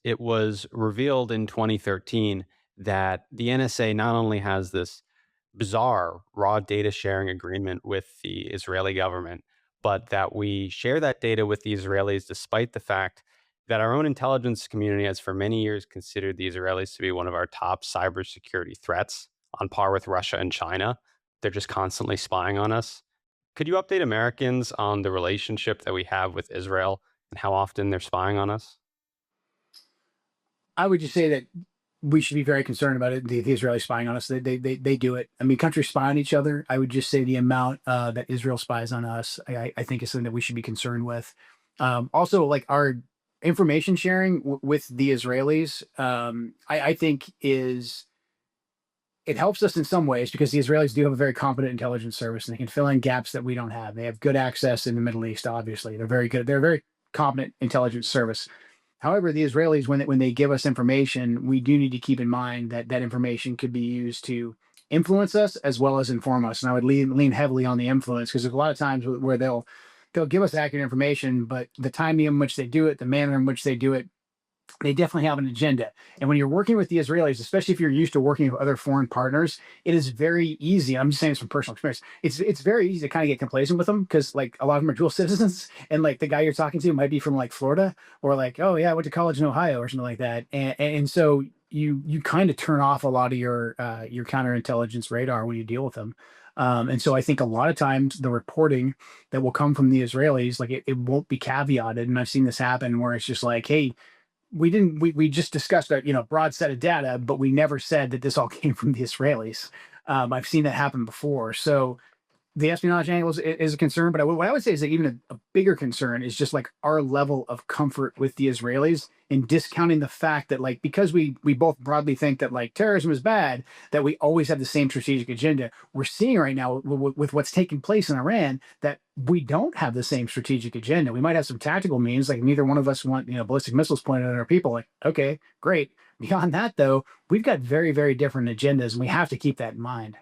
it was revealed in 2013 that the NSA not only has this bizarre raw data sharing agreement with the Israeli government, but that we share that data with the Israelis despite the fact that our own intelligence community has for many years considered the Israelis to be one of our top cybersecurity threats on par with Russia and China. They're just constantly spying on us. Could you update Americans on the relationship that we have with Israel and how often they're spying on us? I would just say that we should be very concerned about it. The Israeli spying on us, they do it. I mean, countries spy on each other. I would just say the amount that Israel spies on us, I think is something that we should be concerned with. Also, like our information sharing with the Israelis, I think is it helps us in some ways because the Israelis do have a very competent intelligence service and they can fill in gaps that we don't have. They have good access in the Middle East. Obviously, they're very good. They're a very competent intelligence service. However, the Israelis, when they give us information, we do need to keep in mind that that information could be used to influence us as well as inform us. And I would lean heavily on the influence because there's a lot of times where they'll give us accurate information, but the timing in which they do it, the manner in which they do it, they definitely have an agenda. And when you're working with the Israelis, especially if you're used to working with other foreign partners, it is very easy. I'm just saying this from personal experience. It's very easy to kind of get complacent with them because like a lot of them are dual citizens, and like the guy you're talking to might be from like Florida or like, oh yeah, I went to college in Ohio or something like that, and so you kind of turn off a lot of your counterintelligence radar when you deal with them. And so I think a lot of times the reporting that will come from the Israelis, like it won't be caveated. And I've seen this happen where it's just like, hey, we just discussed a broad set of data, but we never said that this all came from the Israelis. I've seen that happen before. So the espionage angle is a concern, but what I would say is that even a bigger concern is just like our level of comfort with the Israelis and discounting the fact that like because we both broadly think that like terrorism is bad, that we always have the same strategic agenda. We're seeing right now with what's taking place in Iran that we don't have the same strategic agenda. We might have some tactical means, like neither one of us want ballistic missiles pointed at our people. Like okay, great. Beyond that, though, we've got very different agendas, and we have to keep that in mind.